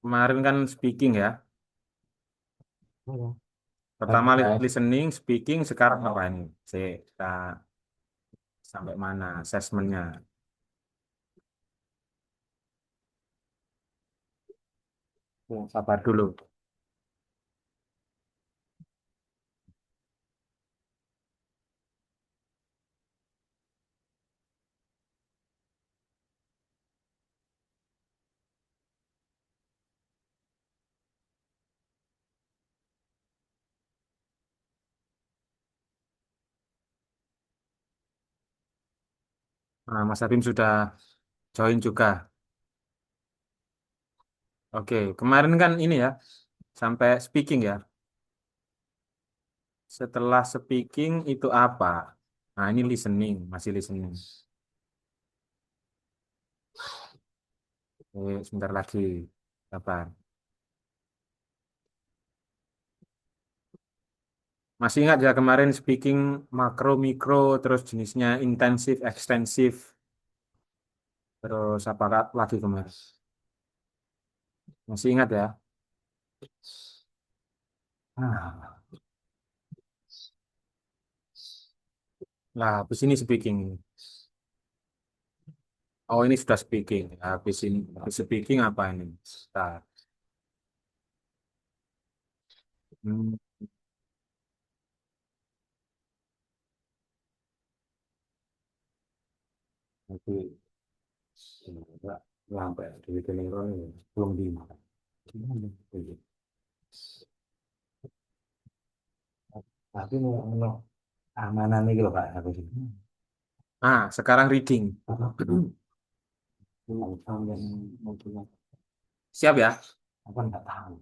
Kemarin kan speaking ya. Hmm. Pertama Oke. listening, speaking, sekarang apa ini? Kita sampai mana assessmentnya? Sabar dulu. Nah, Mas Abim sudah join juga. Oke, kemarin kan ini ya, sampai speaking ya. Setelah speaking itu apa? Nah, ini listening, masih listening. Sebentar lagi. Sabar. Masih ingat ya kemarin speaking makro, mikro, terus jenisnya intensif, ekstensif, terus apa lagi kemarin? Masih ingat ya? Nah, nah, habis ini speaking. Oh, ini sudah speaking. Habis ini, habis speaking apa ini? Start. Hmm, nanti enggak lampai di telepon belum di. Tapi mau amanan nih loh Pak. Ah, sekarang reading. Siap ya? Aku nggak tahu.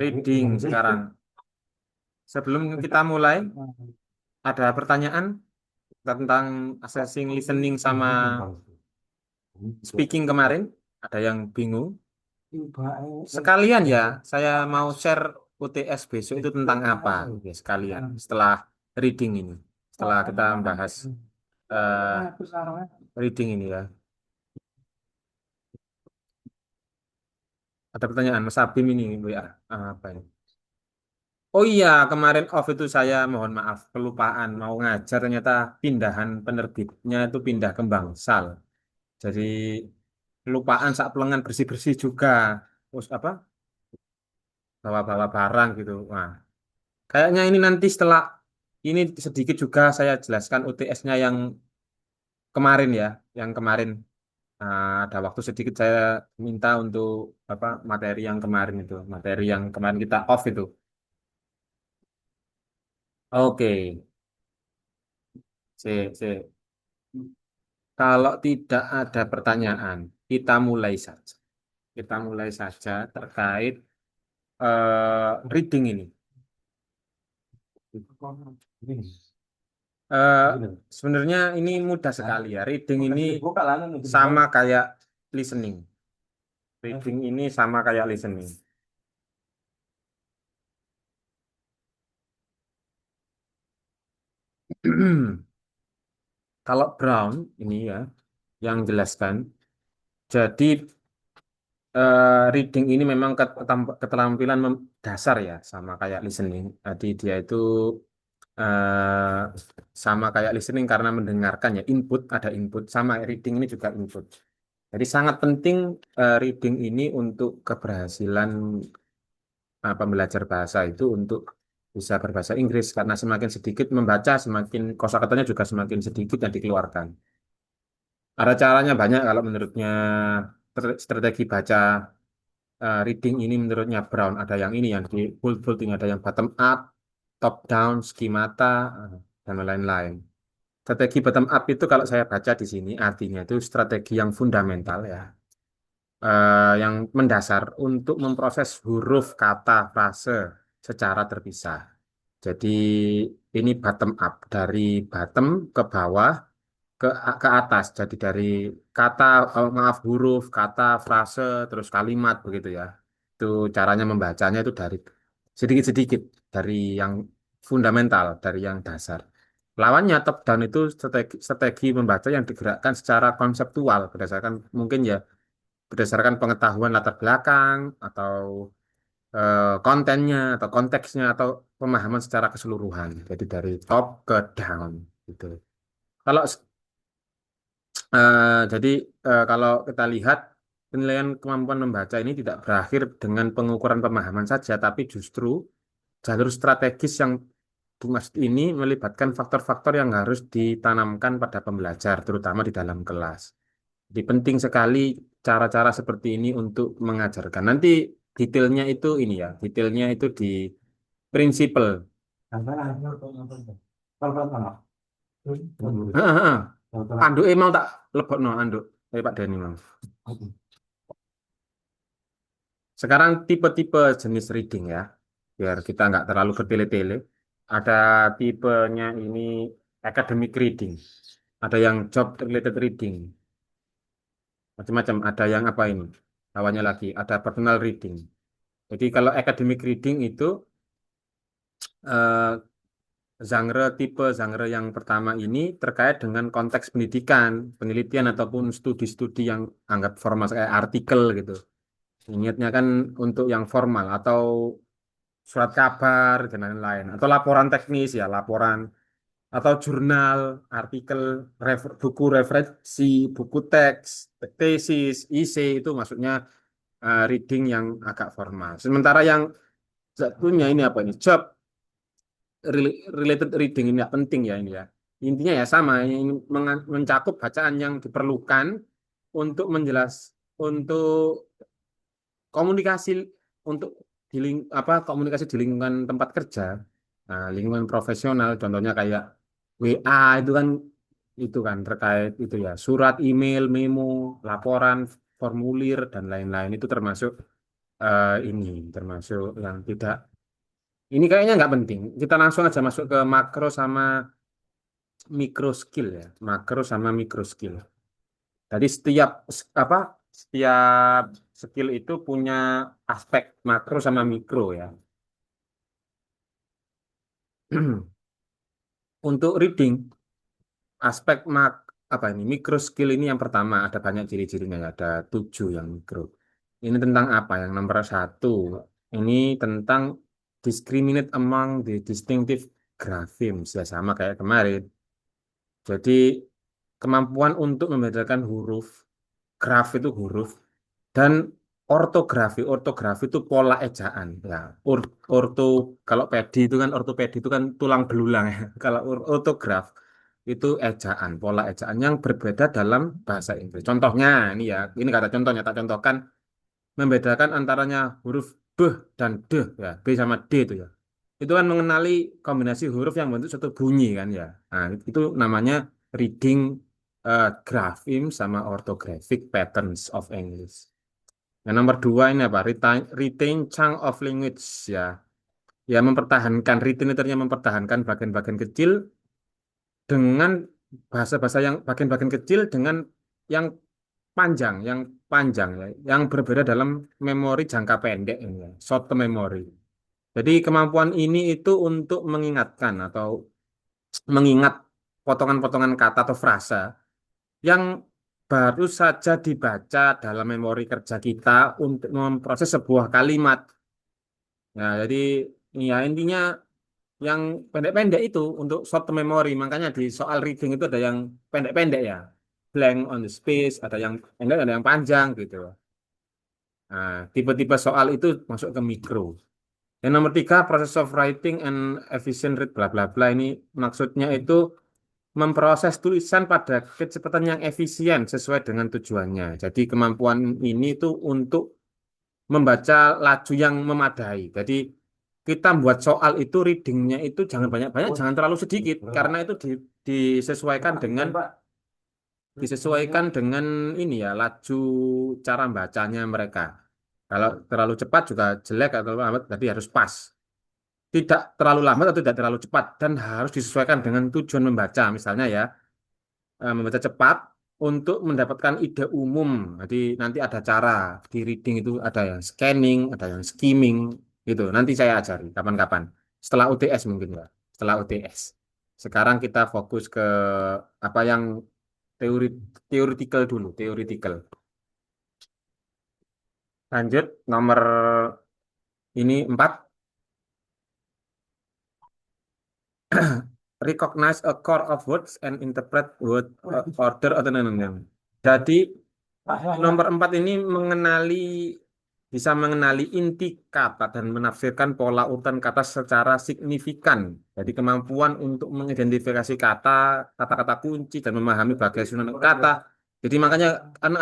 Reading sekarang. Sebelum kita mulai, ada pertanyaan tentang assessing listening sama speaking kemarin. Ada yang bingung? Sekalian ya, saya mau share UTS besok itu tentang apa? Ya, sekalian setelah reading ini, setelah kita membahas reading ini ya. Ada pertanyaan Mas Abim ini, WA. Apa ini? Oh iya, kemarin off itu saya mohon maaf, kelupaan mau ngajar ternyata pindahan penerbitnya itu pindah ke Bangsal. Jadi kelupaan sak pelengan bersih-bersih juga. Terus apa? Bawa-bawa barang gitu. Wah, kayaknya ini nanti setelah ini sedikit juga saya jelaskan UTS-nya yang kemarin ya, yang kemarin. Ada waktu sedikit saya minta untuk apa materi yang kemarin itu, materi yang kemarin kita off itu. Oke, sip. Kalau tidak ada pertanyaan, kita mulai saja. Kita mulai saja terkait reading ini. Eh, Sebenarnya ini mudah sekali ya. Reading ini sama kayak listening. Reading ini sama kayak listening. Kalau Brown ini ya yang jelaskan. Jadi reading ini memang keterampilan dasar ya, sama kayak listening. Jadi dia itu eh, sama kayak listening karena mendengarkan ya, input ada input, sama reading ini juga input. Jadi sangat penting reading ini untuk keberhasilan pembelajar bahasa itu untuk bisa berbahasa Inggris karena semakin sedikit membaca, semakin kosakatanya juga semakin sedikit yang dikeluarkan. Ada caranya banyak kalau menurutnya strategi baca reading ini menurutnya Brown ada yang ini yang di bolding ada yang bottom up, top down, schemata dan lain-lain. Strategi bottom up itu kalau saya baca di sini artinya itu strategi yang fundamental ya, yang mendasar untuk memproses huruf, kata, frase secara terpisah. Jadi ini bottom up dari bottom ke bawah ke atas. Jadi dari kata, maaf huruf, kata, frase, terus kalimat begitu ya. Itu caranya membacanya itu dari sedikit-sedikit dari yang fundamental, dari yang dasar. Lawannya top down itu strategi membaca yang digerakkan secara konseptual berdasarkan mungkin ya berdasarkan pengetahuan latar belakang atau kontennya atau konteksnya atau pemahaman secara keseluruhan. Jadi dari top ke down gitu. Kalau jadi kalau kita lihat penilaian kemampuan membaca ini tidak berakhir dengan pengukuran pemahaman saja, tapi justru jalur strategis yang dimaksud ini melibatkan faktor-faktor yang harus ditanamkan pada pembelajar, terutama di dalam kelas. Jadi penting sekali cara-cara seperti ini untuk mengajarkan. Nanti detailnya itu ini ya, detailnya itu di prinsipal. Heeh, heeh. Anduk emang tak lebokno anduk. Pak Dani mau. Sekarang tipe-tipe jenis reading ya, biar kita nggak terlalu bertele-tele. Ada tipenya ini academic reading, ada yang job related reading, macam-macam. Ada yang apa ini? Lawannya lagi, ada personal reading. Jadi kalau academic reading itu eh, genre yang pertama ini terkait dengan konteks pendidikan, penelitian ataupun studi-studi yang anggap formal kayak artikel gitu. Ingatnya kan untuk yang formal atau surat kabar dan lain-lain atau laporan teknis ya, laporan atau jurnal, artikel, buku referensi, buku teks, tesis, IC itu maksudnya reading yang agak formal. Sementara yang satunya ini apa ini? Job related reading ini nggak penting ya ini ya. Intinya ya sama, ini mencakup bacaan yang diperlukan untuk untuk komunikasi untuk komunikasi di lingkungan tempat kerja. Nah, lingkungan profesional contohnya kayak WA itu kan terkait itu ya, surat, email, memo, laporan, formulir dan lain-lain itu termasuk ini termasuk yang tidak ini kayaknya nggak penting. Kita langsung aja masuk ke makro sama mikro skill ya. Makro sama mikro skill. Jadi apa setiap skill itu punya aspek makro sama mikro ya. Untuk reading, aspek apa ini mikro skill ini yang pertama ada banyak ciri-cirinya ya. Ada 7 yang mikro. Ini tentang apa? Yang nomor satu ini tentang discriminate among the distinctive graphemes ya sama kayak kemarin. Jadi kemampuan untuk membedakan huruf, graf itu huruf, dan ortografi. Ortografi itu pola ejaan. Ya, orto kalau ortopedi itu kan tulang belulang ya. Kalau ortograf itu ejaan, pola ejaan yang berbeda dalam bahasa Inggris. Contohnya ini ya, ini kata contohnya tak contohkan membedakan antaranya huruf b dan d ya, b sama d itu ya. Itu kan mengenali kombinasi huruf yang membentuk suatu bunyi kan ya. Nah, itu namanya reading grapheme sama orthographic patterns of English. Yang nomor dua ini apa? Retain chunk of language ya. Ya mempertahankan retain itu artinya mempertahankan bagian-bagian kecil dengan bahasa-bahasa yang bagian-bagian kecil dengan yang yang panjang ya, yang berbeda dalam memori jangka pendek ini ya, short term memory. Jadi kemampuan ini itu untuk mengingatkan atau mengingat potongan-potongan kata atau frasa yang baru saja dibaca dalam memori kerja kita untuk memproses sebuah kalimat. Ya, jadi ya intinya yang pendek-pendek itu untuk short term memory. Makanya di soal reading itu ada yang pendek-pendek ya. Blank on the space, ada yang pendek, ada yang panjang gitu. Nah, tipe-tipe soal itu masuk ke mikro. Yang nomor tiga, proses of writing and efficient read bla bla bla ini maksudnya itu memproses tulisan pada kecepatan yang efisien sesuai dengan tujuannya. Jadi kemampuan ini itu untuk membaca laju yang memadai. Jadi kita buat soal itu readingnya itu jangan banyak-banyak, jangan terlalu sedikit karena itu disesuaikan dengan ini ya laju cara bacanya mereka. Kalau terlalu cepat juga jelek atau lambat, jadi harus pas. Tidak terlalu lambat atau tidak terlalu cepat dan harus disesuaikan dengan tujuan membaca. Misalnya ya, membaca cepat untuk mendapatkan ide umum. Jadi nanti ada cara di reading itu ada yang scanning, ada yang skimming gitu. Nanti saya ajari kapan-kapan. Setelah UTS mungkin ya. Setelah UTS. Sekarang kita fokus ke apa yang teori theoretical dulu, theoretical. Lanjut nomor ini 4. Recognize a core of words and interpret word order atau Jadi nomor 4 ini bisa mengenali inti kata dan menafsirkan pola urutan kata secara signifikan. Jadi kemampuan untuk mengidentifikasi kata, kata-kata kunci dan memahami bagai susunan kata. Jadi makanya kan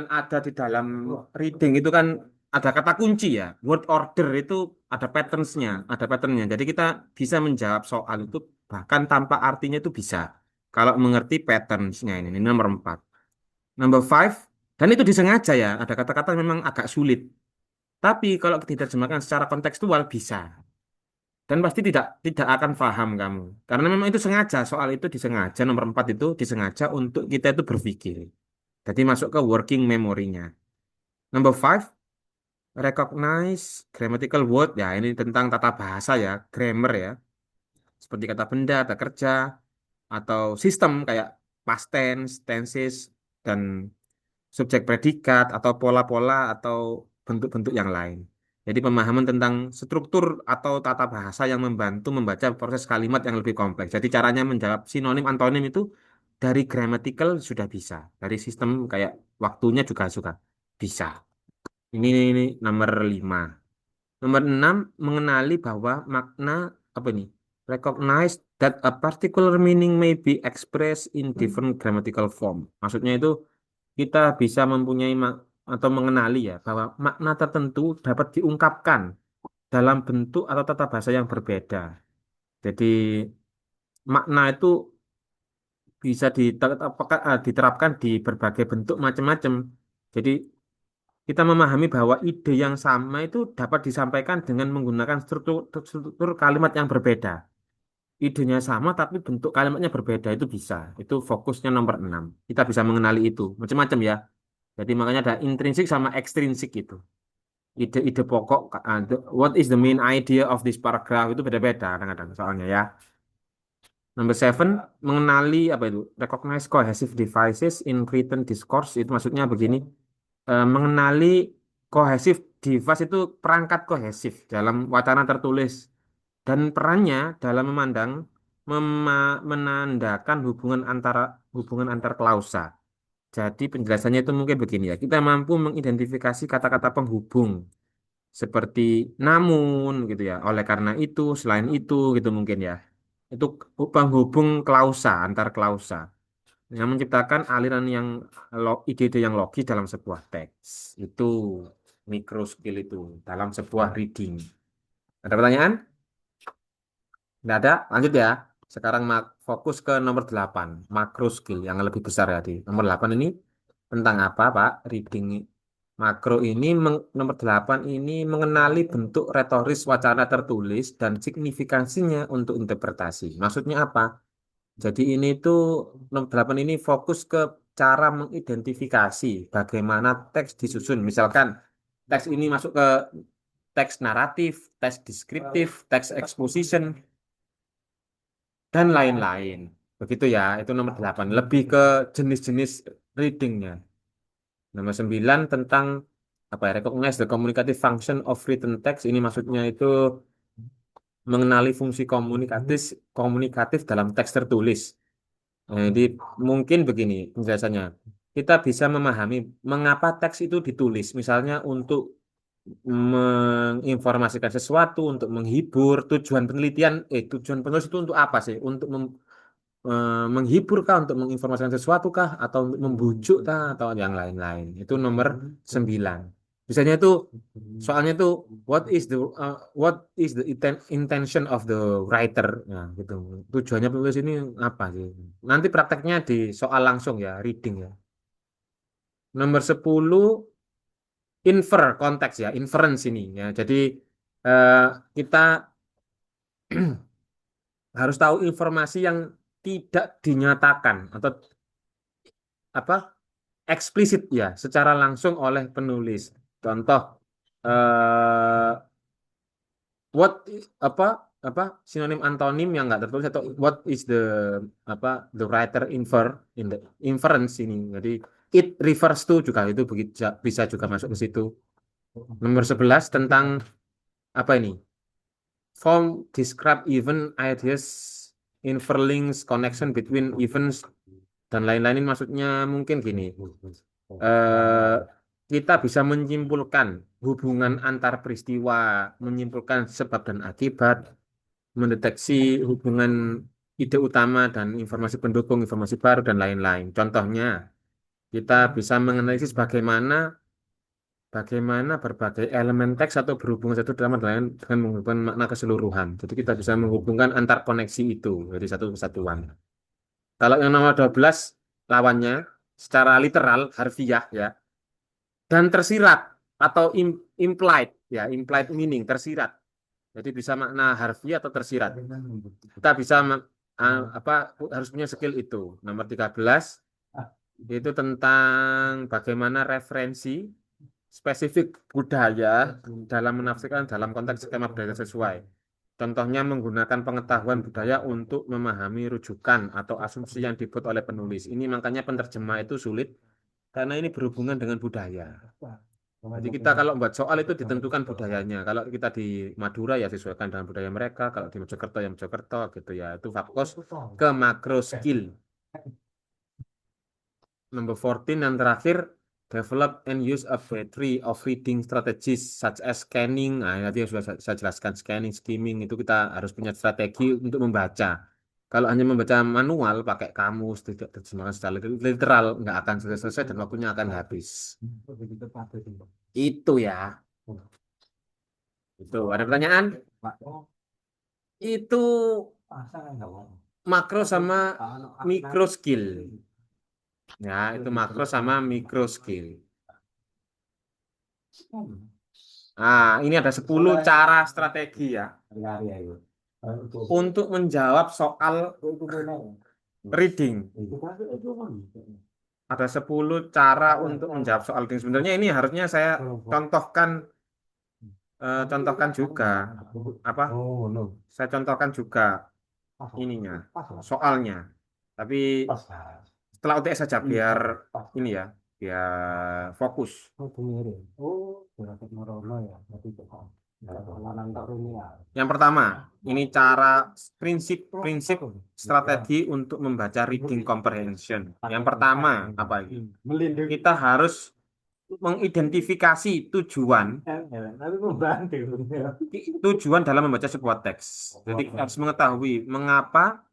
ada di dalam reading itu kan ada kata kunci ya. Word order itu ada patterns-nya, ada pattern-nya. Jadi kita bisa menjawab soal itu bahkan tanpa artinya itu bisa. Kalau mengerti patterns-nya ini nomor 4. Number five, dan itu disengaja ya, ada kata-kata memang agak sulit. Tapi kalau diterjemahkan secara kontekstual bisa. Dan pasti tidak akan paham kamu. Karena memang itu sengaja, soal itu disengaja, nomor 4 itu disengaja untuk kita itu berpikir. Jadi masuk ke working memory-nya. Number five, recognize grammatical word. Ya, ini tentang tata bahasa ya, grammar ya. Seperti kata benda, kata kerja, atau sistem kayak past tense, tenses, dan subjek predikat atau pola-pola atau bentuk-bentuk yang lain. Jadi pemahaman tentang struktur atau tata bahasa yang membantu membaca proses kalimat yang lebih kompleks. Jadi caranya menjawab sinonim antonim itu dari grammatical sudah bisa. Dari sistem kayak waktunya juga suka bisa. Ini nomor 5. Nomor 6 mengenali bahwa makna apa ini? Recognize that a particular meaning may be expressed in different grammatical form. Maksudnya itu kita bisa mempunyai atau mengenali ya bahwa makna tertentu dapat diungkapkan dalam bentuk atau tata bahasa yang berbeda. Jadi makna itu bisa diterapkan di berbagai bentuk macam-macam. Jadi kita memahami bahwa ide yang sama itu dapat disampaikan dengan menggunakan struktur kalimat yang berbeda. Idenya sama tapi bentuk kalimatnya berbeda itu bisa. Itu fokusnya nomor 6. Kita bisa mengenali itu. Macam-macam ya. Jadi makanya ada intrinsik sama ekstrinsik itu. Ide-ide pokok, what is the main idea of this paragraph itu beda-beda kadang-kadang soalnya ya. Number seven, mengenali apa itu? Recognize cohesive devices in written discourse. Itu maksudnya begini, mengenali cohesive device itu perangkat kohesif dalam wacana tertulis dan perannya dalam menandakan hubungan antar klausa. Jadi penjelasannya itu mungkin begini ya. Kita mampu mengidentifikasi kata-kata penghubung seperti namun gitu ya. Oleh karena itu, selain itu gitu mungkin ya. Itu penghubung klausa antar klausa yang menciptakan aliran yang ide-ide yang logis dalam sebuah teks. Itu micro skill itu dalam sebuah reading. Ada pertanyaan? Tidak ada? Lanjut ya. Sekarang fokus ke nomor 8, makro skill yang lebih besar ya di nomor 8 ini tentang apa, Pak? Reading makro ini nomor 8 ini mengenali bentuk retoris wacana tertulis dan signifikansinya untuk interpretasi. Maksudnya apa? Jadi ini tuh nomor 8 ini fokus ke cara mengidentifikasi bagaimana teks disusun. Misalkan teks ini masuk ke teks naratif, teks deskriptif, teks exposition, dan lain-lain. Begitu ya, itu nomor 8. Lebih ke jenis-jenis readingnya. Nomor 9 tentang apa ya, recognize the communicative function of written text. Ini maksudnya itu mengenali fungsi komunikatif dalam teks tertulis. Nah, jadi mungkin begini penjelasannya. Kita bisa memahami mengapa teks itu ditulis. Misalnya untuk menginformasikan sesuatu, untuk menghibur, tujuan penulis itu untuk apa sih? Untuk menghibur kah, untuk menginformasikan sesuatu kah, atau untuk membujuk kah, atau yang lain-lain. Itu nomor 9. Misalnya itu soalnya itu what is the intention of the writer, nah gitu. Tujuannya penulis ini apa sih? Nanti prakteknya di soal langsung ya, reading ya. Nomor 10 infer konteks ya, inference ini ya. Jadi eh, kita harus tahu informasi yang tidak dinyatakan atau apa eksplisit ya secara langsung oleh penulis. Contoh, eh, what apa? apa sinonim antonim yang nggak tertulis atau what is the apa the writer infer in the inference ini. Jadi it refers to juga itu bisa juga masuk ke situ. Nomor 11 tentang apa ini? Form describe event ideas inferlinks connection between events dan lain-lain ini maksudnya mungkin gini. eh, Kita bisa menyimpulkan hubungan antar peristiwa, menyimpulkan sebab dan akibat, mendeteksi hubungan ide utama dan informasi pendukung, informasi baru dan lain-lain. Contohnya, kita bisa menganalisis bagaimana berbagai elemen teks atau berhubungan satu dalam lain dengan menghubungkan makna keseluruhan. Jadi kita bisa menghubungkan antar koneksi itu dari satu kesatuan. Kalau yang nomor 12 lawannya secara literal harfiah ya dan tersirat atau implied ya implied meaning tersirat. Jadi bisa makna harfiah atau tersirat. Kita bisa apa harus punya skill itu. Nomor 13 itu tentang bagaimana referensi spesifik budaya dalam menafsirkan dalam konteks skema budaya sesuai. Contohnya menggunakan pengetahuan budaya untuk memahami rujukan atau asumsi yang dibuat oleh penulis. Ini makanya penerjemah itu sulit karena ini berhubungan dengan budaya. Jadi kita kalau membuat soal itu ditentukan budayanya. Kalau kita di Madura ya sesuaikan dengan budaya mereka. Kalau di Mojokerto ya Mojokerto gitu ya. Itu fokus ke makro skill. Number 14 yang terakhir, develop and use a battery of reading strategies such as scanning. Nah, nanti yang sudah saya jelaskan scanning, skimming itu kita harus punya strategi untuk membaca. Kalau hanya membaca manual pakai kamus tidak terjemahkan secara literal nggak akan selesai dan waktunya akan habis. Itu ya. Itu ada pertanyaan? Itu makro sama mikro skill. Ya, itu makro sama mikro skill. Nah, ini ada 10 cara strategi ya untuk menjawab soal reading. Ada 10 cara untuk menjawab soal reading. Sebenarnya ini harusnya saya contohkan juga apa? Saya contohkan juga ininya, soalnya. Tapi setelah UTS saja biar ini ya, biar fokus. Yang pertama, ini cara prinsip strategi untuk membaca reading comprehension. Yang pertama, apa ini? Kita harus mengidentifikasi tujuan dalam membaca sebuah teks. Jadi harus mengetahui mengapa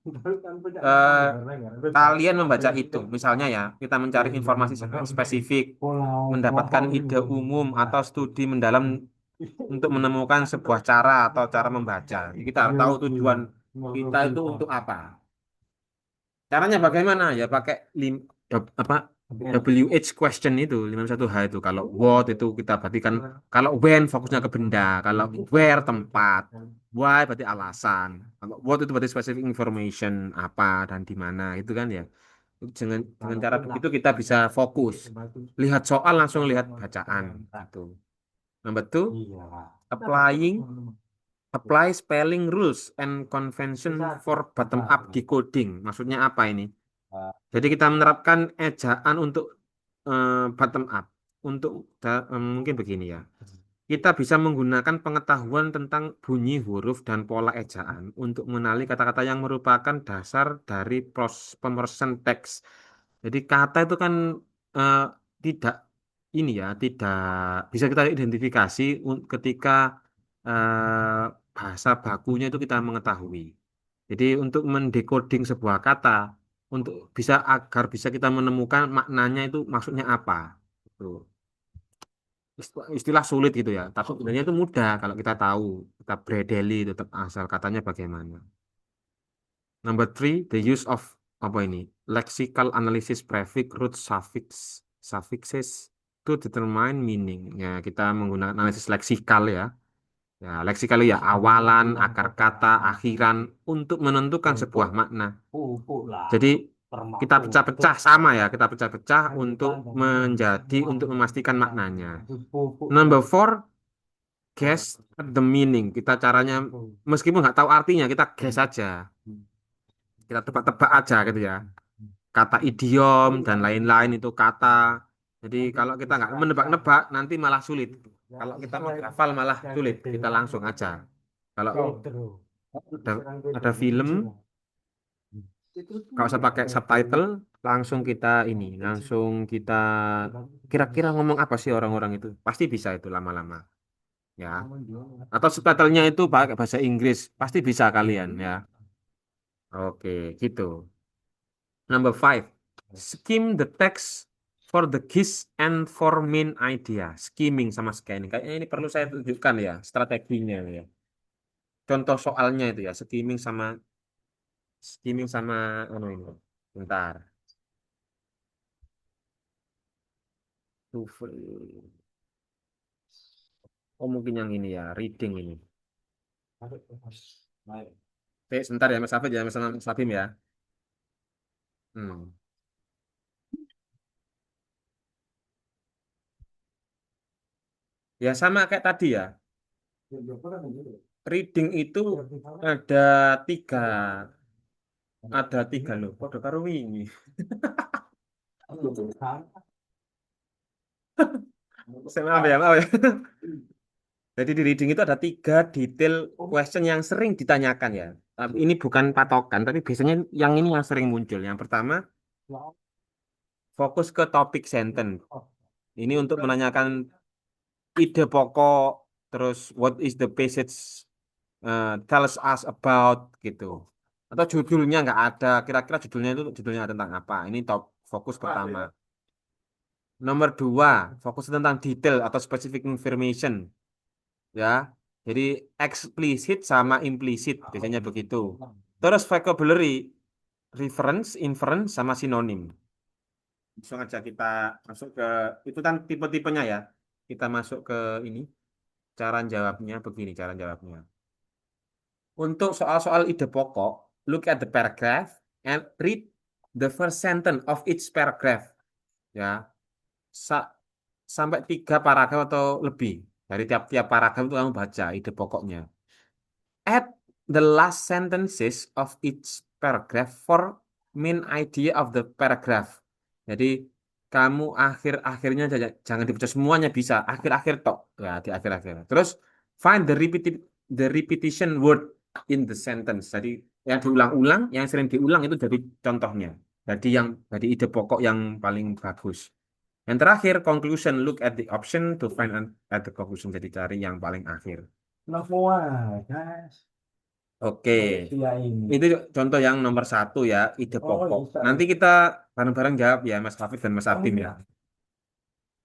kalian membaca itu. Misalnya ya, kita mencari informasi spesifik, mendapatkan ide umum atau studi mendalam untuk menemukan sebuah cara atau cara membaca. Kita harus tahu tujuan kita itu untuk apa. Caranya bagaimana? Ya pakai apa WH question itu 51H itu. Kalau what itu kita perhatikan, kalau when fokusnya ke benda, kalau where tempat, why berarti alasan. Kalau what itu berarti specific information apa dan di mana itu kan ya. Dengan cara begitu kita bisa fokus. Lihat soal langsung lihat bacaan gitu. Number two, applying apply spelling rules and convention for bottom up decoding. Maksudnya apa ini? Jadi kita menerapkan ejaan untuk bottom up. Untuk mungkin begini ya. Kita bisa menggunakan pengetahuan tentang bunyi huruf dan pola ejaan untuk mengenali kata-kata yang merupakan dasar dari pemrosesan teks. Jadi kata itu kan eh, tidak ini ya, tidak bisa kita identifikasi ketika eh, bahasa bakunya itu kita mengetahui. Jadi untuk mendecoding sebuah kata, untuk agar bisa kita menemukan maknanya itu maksudnya apa. Gitu. Istilah sulit gitu ya, tapi sebenarnya itu mudah kalau kita tahu, kita bredeli tetap asal katanya bagaimana. Number three, the use of apa ini? Lexical analysis prefix, root suffixes to determine meaning. Ya, kita menggunakan analisis leksikal ya. Ya, leksikal ya awalan, akar kata, akhiran untuk menentukan sebuah makna. Jadi kita pecah-pecah sama ya, kita pecah-pecah untuk memastikan maknanya. Number four, guess at the meaning. Kita caranya meskipun nggak tahu artinya, kita guess aja. Kita tebak-tebak aja gitu ya. Kata idiom dan lain-lain itu kata. Jadi kalau kita nggak menebak-nebak nanti malah sulit. Kalau kita mau hafal malah sulit. Kita langsung aja. Kalau ada, ada film, nggak usah pakai subtitle, langsung kita ini, langsung kita kira-kira ngomong apa sih orang-orang itu. Pasti bisa itu lama-lama. Ya. Atau subtitlenya itu pakai bahasa Inggris, pasti bisa kalian ya. Oke, gitu. Number five, skim the text for the gist and for main idea. Skimming sama scanning. Kayaknya ini perlu saya tunjukkan ya, strateginya ya. Contoh soalnya itu ya, skimming sama ini. Bentar. TOEFL. Oh, mungkin yang ini ya, reading ini. Sebentar ya, Mas Hafid ya, Mas Hafim ya. Hmm. Ya sama kayak tadi ya. Reading itu ada tiga, ada tiga loh. Podo karo wingi. Maaf ya, maaf ya. Jadi di reading itu ada tiga detail question yang sering ditanyakan ya. Tapi ini bukan patokan, tapi biasanya yang ini yang sering muncul. Yang pertama, fokus ke topik sentence. Ini untuk menanyakan ide pokok, terus what is the passage tells us about gitu. Atau judulnya nggak ada, kira-kira judulnya itu judulnya tentang apa? Ini top fokus pertama. Nomor dua, fokus tentang detail atau specific information ya. Jadi eksplisit sama implisit biasanya begitu. Terus vocabulary, reference, inference sama sinonim. Langsung aja kita masuk ke itu kan tipe-tipenya ya. Kita masuk ke ini cara jawabnya begini cara jawabnya. Untuk soal-soal ide pokok, look at the paragraph and read the first sentence of each paragraph. Ya, Sa- sampai tiga paragraf atau lebih dari tiap-tiap paragraf itu kamu baca ide pokoknya. Add the last sentences of each paragraph for main idea of the paragraph. Jadi kamu akhir-akhirnya jangan dibaca semuanya bisa akhir-akhir tok ya di akhir-akhir. Terus find the repetition word in the sentence. Jadi yang diulang-ulang, yang sering diulang itu jadi contohnya. Jadi ide pokok yang paling bagus. Yang terakhir conclusion, look at the option to find at the conclusion. Jadi cari yang paling akhir. guys. Oke, Ya ini. itu contoh yang nomor satu ya, ide pokok. Nanti kita bareng-bareng jawab ya, Mas Hafid dan Mas Abim ya.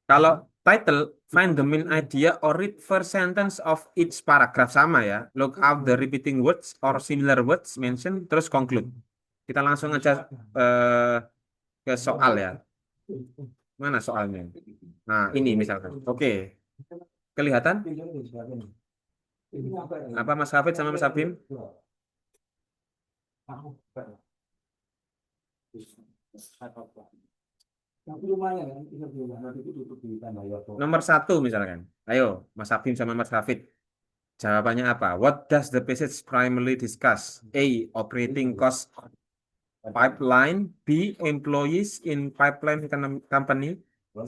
Kalau title, find the main idea or read first sentence of each paragraph sama ya. Look out the repeating words or similar words mentioned, terus conclude. Kita langsung aja eh, ke soal ya. Mana soalnya? Nah, ini misalkan. Oke, kelihatan apa Mas Hafid sama Mas Abim? Tapi lumayan kan, bisa bilang nanti itu tutup di tanda ya. Nomor satu misalkan. Ayo, Mas Abim sama Mas Hafid. Jawabannya apa? What does the passage primarily discuss? A. Operating cost pipeline. B. Employees in pipeline company.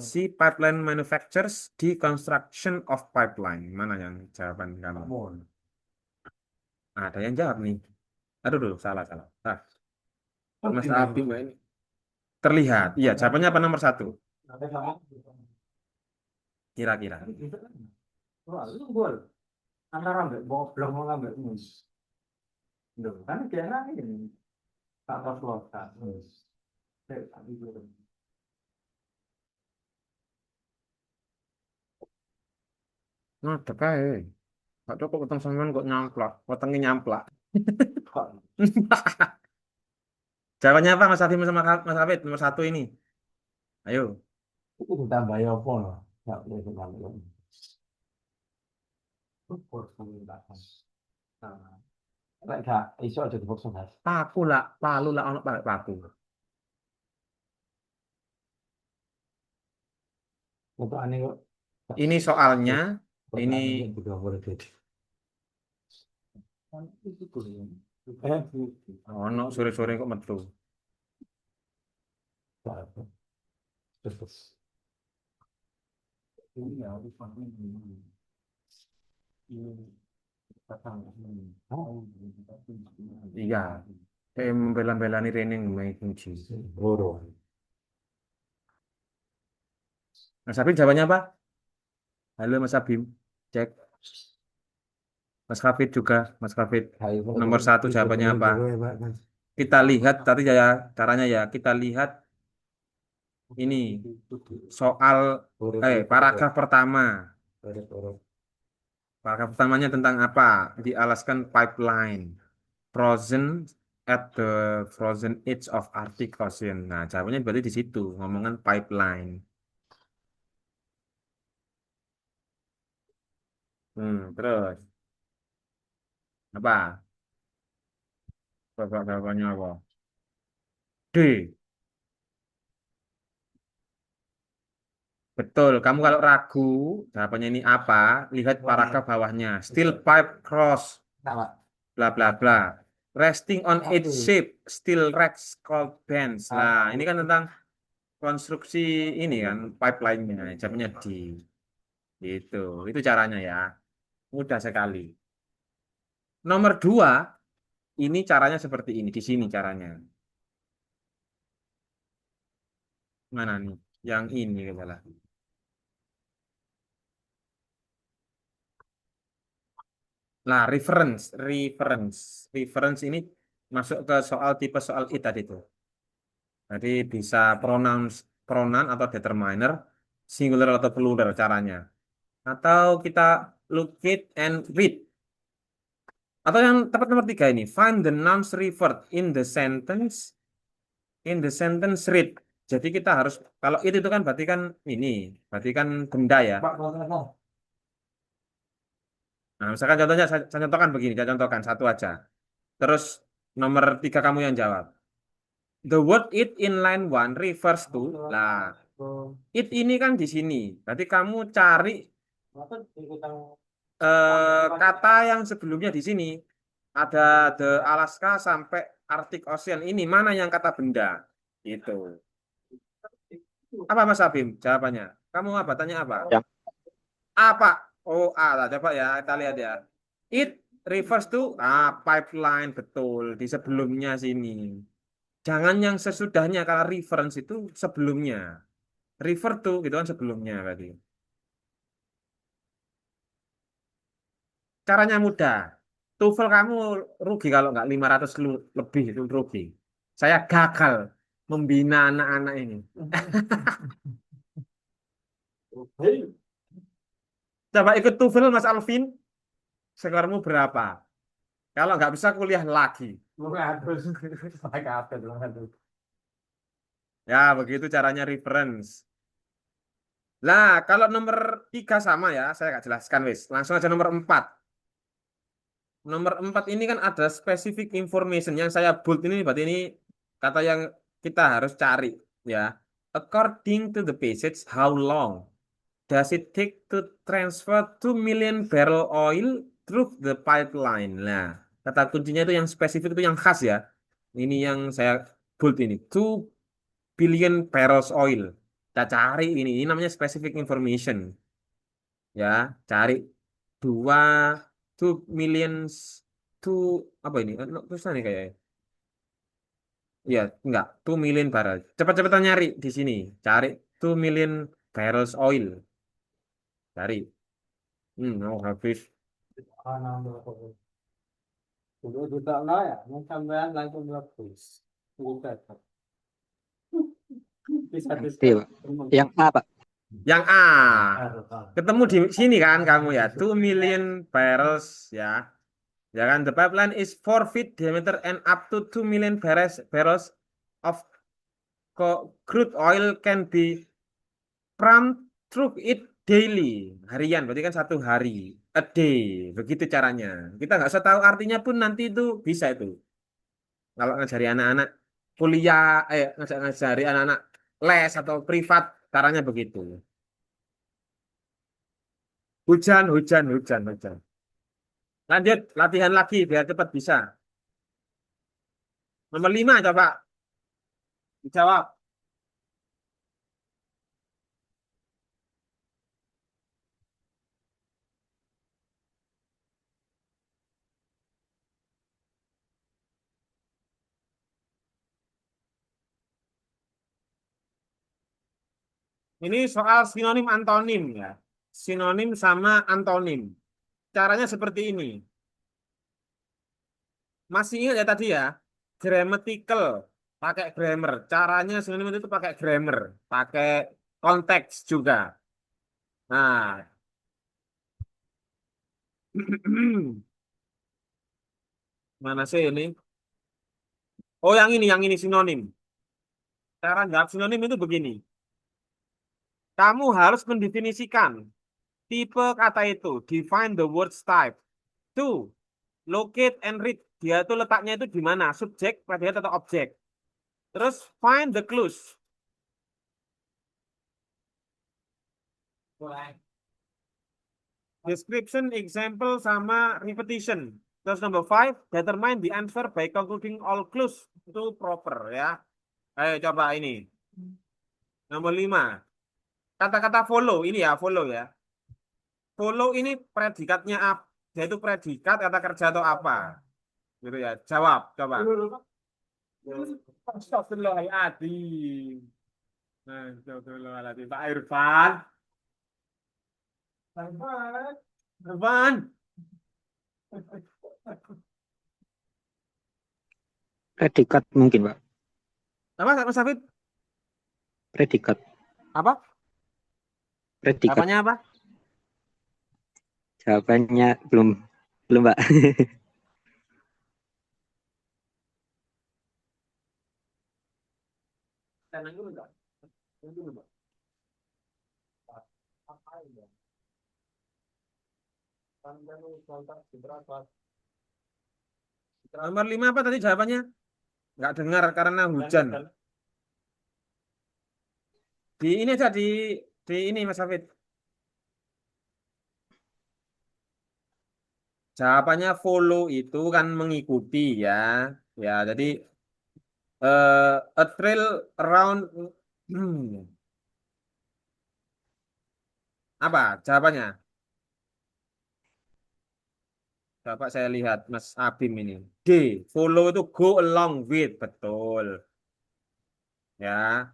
C. Pipeline manufacturers. D. Construction of pipeline. Mana yang jawaban kamu? Ada yang jawab nih. Aduh, dulu, salah, salah. Ah, Mas Abim ini terlihat. Iya, jawabannya apa nomor satu? Kira-kira. Wah, lu gol. Antara ambek goblok mau ambek mus. Loh, kan dia ini. Tak pas lokat. Nah, terkait. Pak Joko ketemu sampean kok nyamplak, wetenge nyamplak. Jawabannya apa Mas Hafid sama Mas Hafid nomor satu ini? Ayo. Itu ditambah ya apa loh. Nggak boleh ditambah. Lek gak iso aja dipaksa Mas. Paku lah, palu lah, ono pakai paku. Untuk aneh kok. Ini soalnya Ini udah boleh jadi. oh no sore-sore kok metu. Terus ini ya harus Iya, membela-belani Rening main kunci. Boro. Mas Habib jawabannya apa? Halo Mas Habib, cek. Mas Hafid juga, Mas Hafid. Nomor satu jawabannya apa? Kita lihat tadi ya caranya ya. Kita lihat ini soal paragraf pertama. Paragraf pertamanya tentang apa? Di Alaskan Pipeline. Frozen at the frozen edge of Arctic Ocean. Nah, jawabannya berarti di situ, ngomongan pipeline. Terus apa? Bapak jawabannya apa? D. Betul. Kamu kalau ragu, jawabannya ini apa? Lihat paragraf bawahnya. Steel pipe cross, Sama. bla bla bla. Resting on its shape, steel racks called bands. Nah, ini kan tentang konstruksi ini kan, pipeline-nya. Jawabannya D. Gitu. Itu caranya ya. Mudah sekali. Nomor dua, ini caranya seperti ini. Di sini caranya. Mana nih? Yang ini adalah. Nah, reference ini masuk ke soal tipe soal it tadi itu. Jadi bisa pronoun atau determiner, singular atau plural caranya. Atau kita look it and read. Atau yang tepat nomor tiga ini, find the nouns referred in the sentence read. Jadi kita harus kalau itu kan berarti kan benda ya. Pak, mau. Nah, misalkan contohnya saya contohkan begini, saya contohkan satu aja. Terus nomor tiga kamu yang jawab. The word it in line one refers to. Lah, it ini kan di sini. Berarti kamu cari kata yang sebelumnya di sini. Ada the Alaska sampai Arctic Ocean. Ini mana yang kata benda? Itu. Apa Mas Abim jawabannya? Kamu apa? Tanya apa? Yang Apa? Oh, A lah. Coba ya, kita lihat ya. It refers to pipeline betul di sebelumnya sini. Jangan yang sesudahnya kalau reference itu sebelumnya. Refer to gitu kan sebelumnya berarti. Caranya mudah. TOEFL kamu rugi kalau nggak 500 lebih itu rugi. Saya gagal membina anak-anak ini. Coba ikut TOEFL Mas Alvin, skormu berapa? Kalau nggak bisa kuliah lagi. Ya, begitu caranya reference. Nah, kalau nomor tiga sama ya, saya nggak jelaskan wis. Langsung aja nomor empat. Nomor empat ini kan ada specific information yang saya bold ini berarti ini kata yang kita harus cari ya. According to the passage, how long does it take to transfer 2 million barrel oil through the pipeline? Nah, kata kuncinya itu yang spesifik itu yang khas ya. Ini yang saya bold ini. 2 billion barrels oil. Kita cari ini namanya specific information. Ya, cari dua 2 millions to apa ini? Tulisan nih kayaknya. Iya, enggak, 2 million barrel. Cepat-cepatan nyari di sini. Cari 2 million barrels oil. Cari. Oh, habis. Udah juta lah ya, mau sampean langsung lebih. Udah. Bisa bisa. nanti, Pak. Yang A, Pak. Yang A. Ketemu di sini kan kamu ya. 2 million barrels ya. Ya kan, the pipeline is 4 feet diameter and up to 2 million barrels of crude oil can be pumped through it daily. Harian, berarti kan satu hari. A day. Begitu caranya. Kita nggak usah tahu artinya pun nanti itu bisa itu. Kalau ngajari anak-anak kuliah, ngajari anak-anak les atau privat, caranya begitu. Hujan, hujan, hujan, hujan. Lanjut, latihan lagi biar cepat bisa. Nomor 5 coba dijawab. Ini soal sinonim antonim ya. Sinonim sama antonim. Caranya seperti ini. Masih ingat ya tadi ya? Grammatical, pakai grammar. Caranya sinonim itu pakai grammar, pakai konteks juga. Nah, mana sih ini? Oh, yang ini sinonim. Cara jawab sinonim itu begini. Kamu harus mendefinisikan tipe kata itu. Define the words type. Two, locate and read. Dia itu letaknya itu di mana? Subjek, predikat atau objek. Terus find the clues. Description, example, sama repetition. Terus number 5, determine the answer by concluding all clues. Itu proper ya. Ayo coba ini. Nomor 5. Kata-kata follow, ini ya, follow ya. Follow ini predikatnya apa? Dia itu predikat, kata kerja atau apa? Gitu ya. Jawab, coba. Astagfirullahaladzim. Astagfirullahaladzim. Pak Irfan. Irfan. Predikat mungkin, Pak. Apa, Mas Hafid? Predikat. Apa? Predikat. Apanya apa? Jawabannya belum, Pak. Nomor 5 apa tadi jawabannya? Nggak dengar karena hujan. Di ini aja di ini Mas Hafid. Jawabannya follow itu kan mengikuti ya. Ya, jadi a trail around apa jawabannya? Coba saya lihat Mas Abim ini. D, follow itu go along with, betul. Ya.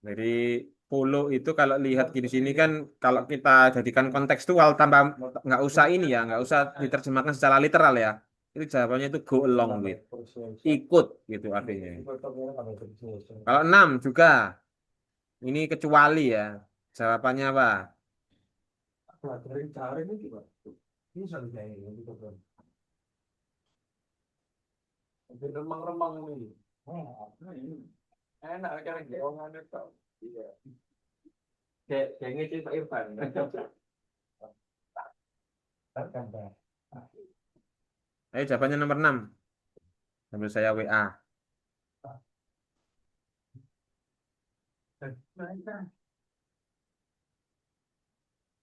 Jadi follow itu kalau lihat di sini kan kalau kita jadikan kontekstual tambah nggak usah ini ya, nggak usah diterjemahkan secara literal ya. Itu jawabannya itu go along with, ikut gitu artinya. Kalau 6 juga ini kecuali ya. Jawabannya apa? Remang-remang ini. Enak kan jawabannya tau. Iya. Kayak ngece Pak Irfan. Ayo jawabannya nomor 6. Sambil saya WA.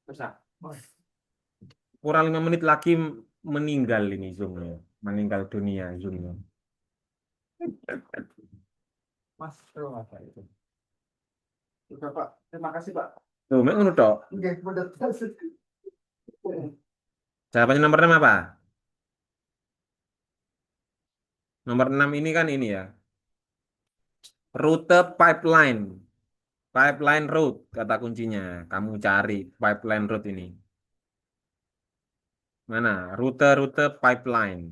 Bisa. Kurang 5 menit lagi meninggal ini Zoom-nya. Meninggal dunia Zoom-nya. Mas, terima kasih itu. Sudah Pak, terima kasih Pak. Tuh, mek ngono tok. Jawabannya nomor 6 apa? Nomor 6 ini kan ini ya. Rute pipeline. Pipeline route kata kuncinya. Kamu cari pipeline route ini. Mana? Rute-rute pipeline.